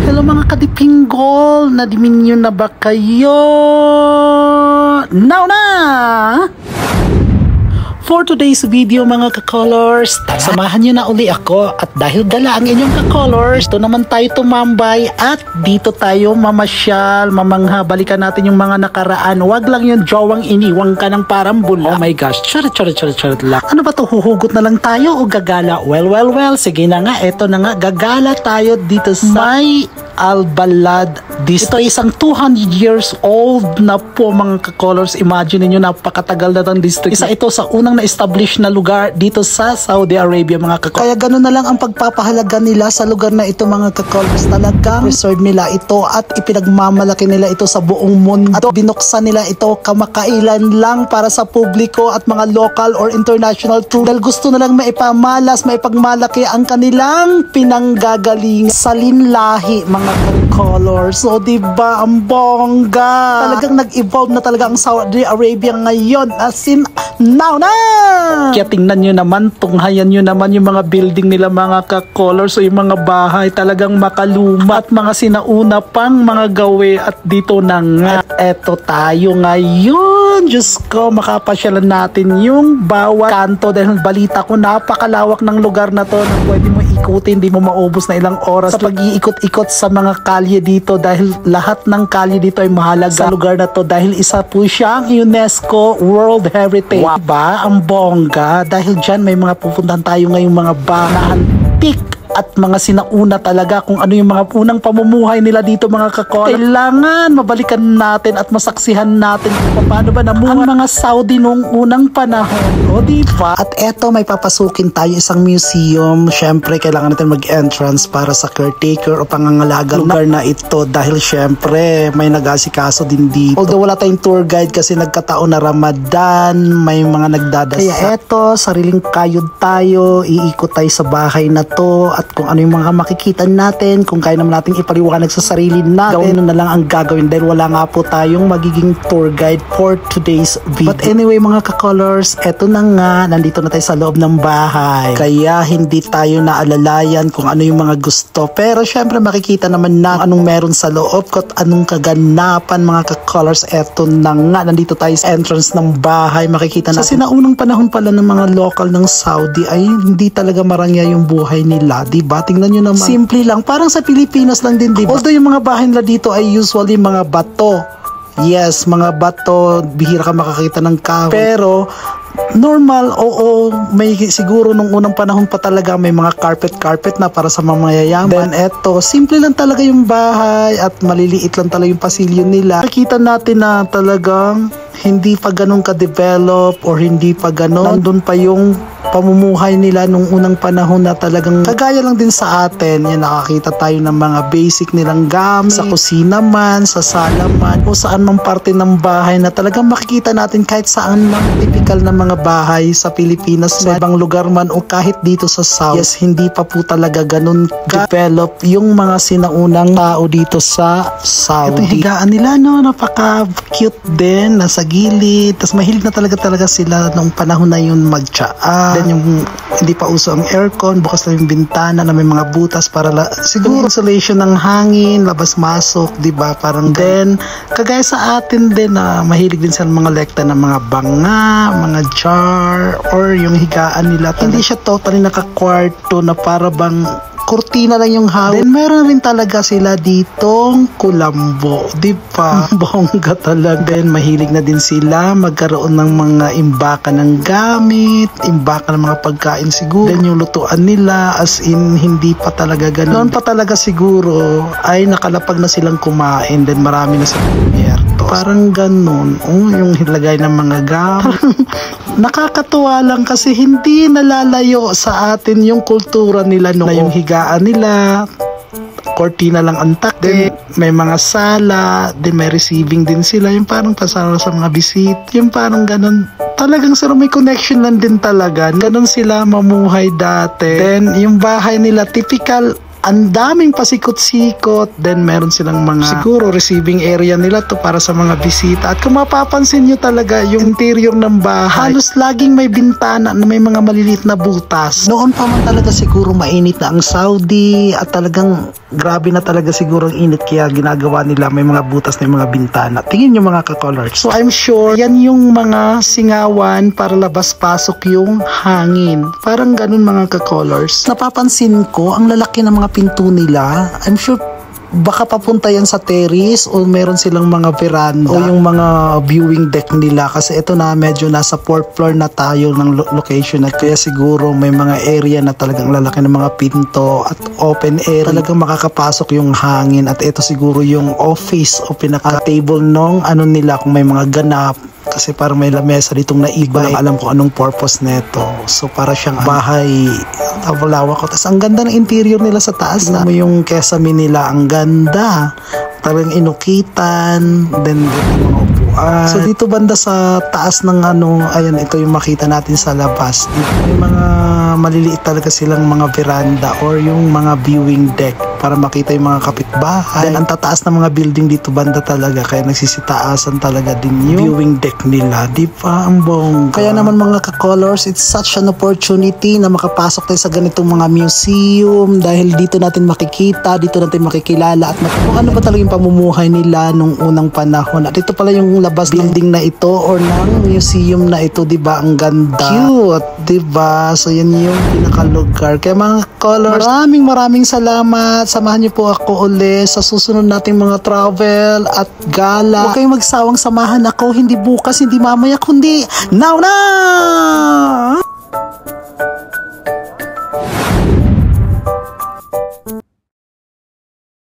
Hello mga kadipinggol, nadiminyo na ba kayo? Now na! For today's video mga ka-colors, samahan nyo na uli ako at dahil gala ang inyong ka-colors, ito naman tayo tumambay at dito tayo mamasyal, mamangha, balikan natin yung mga nakaraan. Wag lang yung jowang iniwang ka ng parang bula. Oh my gosh, charit lang. Ano ba to, huhugot na lang tayo o gagala? Well, sige na nga, eto na nga, gagala tayo dito sa May Albalad District. Ito isang 200 years old na po mga ka-colors. Imagine niyo, napakatagal na ng district. Isa ito sa unang na-establish na lugar dito sa Saudi Arabia mga ka-colors. Kaya ganoon na lang ang pagpapahalaga nila sa lugar na ito mga ka-colors. Talagang preserve nila ito at ipinagmamalaki nila ito sa buong mundo. At binuksan nila ito kamakailan lang para sa publiko at mga local or international tour. Dahil gusto na lang maipagmalaki ang kanilang pinanggagaling sa linlahi mga colors. So, diba, ang bongga. Talagang nag-evolve na talaga ang Saudi Arabia ngayon. As in, now na! Kaya tingnan nyo naman, tunghayan nyo naman yung mga building nila mga ka-colors o yung mga bahay. Talagang makaluma at mga sinauna pang mga gawe. At dito na nga, eto tayo ngayon. Diyos ko, makapasyalan natin yung bawat kanto. Dahil balita ko, napakalawak ng lugar na to na pwede mo ikutin, hindi mo maubos na ilang oras sa pag-iikot-ikot sa mga kalye dito dahil lahat ng kalye dito ay mahalaga sa lugar na to dahil isa po siyang UNESCO World Heritage. Wow. Diba? Ang bongga. Dahil dyan may mga pupuntahan tayo ngayong mga bahay antique at mga sinauna talaga kung ano yung mga unang pamumuhay nila dito mga ka-colors. Kailangan mabalikan natin at masaksihan natin kung paano ba namuhay ang mga Saudi noong unang panahon. O diba? At eto may papasukin tayo isang museum. Syempre kailangan natin mag-entrance para sa caretaker o pangangalagang lugar na ito dahil syempre may nag-asikaso din dito. Although wala tayong tour guide kasi nagkataon na Ramadan, may mga nagdadasal. Kaya eto, sariling kayod tayo, iikot tayo sa bahay na to at kung ano yung mga makikita natin, kung kaya naman natin ipaliwanag sa sarili natin, gawin na lang ang gagawin dahil wala nga po tayong magiging tour guide for today's video. But anyway mga ka-colors, eto na nga, nandito na tayo sa loob ng bahay. Kaya hindi tayo naalalayan kung ano yung mga gusto. Pero syempre makikita naman na anong meron sa loob at anong kaganapan mga ka-colors. Eto na nga, nandito tayo sa entrance ng bahay. Makikita na sa sinaunang panahon pala ng mga local ng Saudi ay hindi talaga marangya yung buhay nila. Diba? Tingnan nyo naman. Simple lang. Parang sa Pilipinas lang din, diba? Although yung mga bahay nila dito ay usually mga bato. Yes, mga bato. Bihira ka makakita ng kahoy. Pero, normal, oo, may siguro nung unang panahon pa talaga may mga carpet na para sa mga mayayaman. Then eto, simple lang talaga yung bahay at maliliit lang talaga yung pasilyo nila. Nakikita natin na talagang hindi pa ganun ka-develop or hindi pa ganun. Nandun pa yung pamumuhay nila nung unang panahon na talagang kagaya lang din sa atin. Yan, nakakita tayo ng mga basic nilang gamit sa kusina man, sa sala man, o saan mang parte ng bahay na talagang makikita natin kahit saan mang typical na mga bahay sa Pilipinas, sa ibang lugar man o kahit dito sa South. Yes, hindi pa po talaga ganun develop yung mga sinaunang tao dito sa Saudi. Ito yung higaan nila, no? Napaka-cute din, nasa gilid. Tapos mahilig na talaga sila nung panahon na yun magtsaa. Then yung hindi pa uso ang aircon, bukas lang yung bintana na may mga butas para siguro insulation ng hangin, labas-masok, diba? Parang then, kagaya sa atin din na mahilig din sa mga lekta ng mga banga, mga jar, or yung higaan nila. Hindi siya totally nakakwarto na para bang kurtina lang yung hawak. Then meron rin talaga sila ditong kulambo, di ba? Bongga talaga. Then mahilig na din sila magkaroon ng mga imbakan ng gamit, imbakan ng mga pagkain siguro. Then yung lutuan nila as in hindi pa talaga ganun. Noon pa talaga siguro ay nakalapag na silang kumain. Then marami na silang pumerto. Parang ganun. Yung hilagay ng mga gamit. Nakakatuwa lang kasi hindi nalalayo sa atin yung kultura nila noon. Na yung higaan nila, kortina lang ang takip, may mga sala, din may receiving din sila, yung parang pasara sa mga bisit, yung parang ganun. Talagang sila may connection lang din talaga. Ganun sila mamuhay dati. Then yung bahay nila typical, ang daming pasikot-sikot. Then meron silang mga siguro receiving area nila to para sa mga bisita. At kung mapapansin nyo talaga yung interior ng bahay, halos laging may bintana na may mga maliliit na butas. Noon pa man talaga siguro mainit na ang Saudi at talagang grabe na talaga siguro ang init kaya ginagawa nila may mga butas na yung mga bintana. Tingin nyo mga ka-colors. So I'm sure yan yung mga singawan para labas-pasok yung hangin. Parang ganun mga ka-colors. Napapansin ko ang lalaki ng mga pinto nila. I'm sure baka papunta yan sa terrace o meron silang mga veranda o yung mga viewing deck nila kasi ito na medyo nasa 4th floor na tayo ng location at kaya siguro may mga area na talagang lalaki ng mga pinto at open air talagang makakapasok yung hangin at ito siguro yung office o pinaka table nung ano nila kung may mga ganap kasi parang may lamesa ditong naiba alam ko anong purpose neto. So para siyang bahay tabulawa ko. Tapos ang ganda ng interior nila sa taas na mo yung kesame nila ang ganda. Talagang inukitan. Then mga upuan. So dito banda sa taas ng ano, ayan ito yung makita natin sa labas. Dito may mga maliliit talaga silang mga veranda or yung mga viewing deck para makita yung mga kapitbahay. Then ang tataas ng mga building dito banda talaga kaya nagsisitaasan talaga din yung viewing deck nila. Di ba ang bongga? Kaya naman mga ka-colors, it's such an opportunity na makapasok tayo sa ganitong mga museum dahil dito natin makikita, dito natin makikilala at kung ano ba talaga yung pamumuhay nila nung unang panahon. At ito pala yung labas building na ito or ng museum na ito, di ba? Ang ganda. Cute, di ba? So yan yung pinakalugar. Kaya mga colors, maraming salamat. Samahan niyo po ako uli sa susunod nating mga travel at gala. Huwag kayong magsawang samahan ako, hindi bukas, hindi mamaya, kundi now na!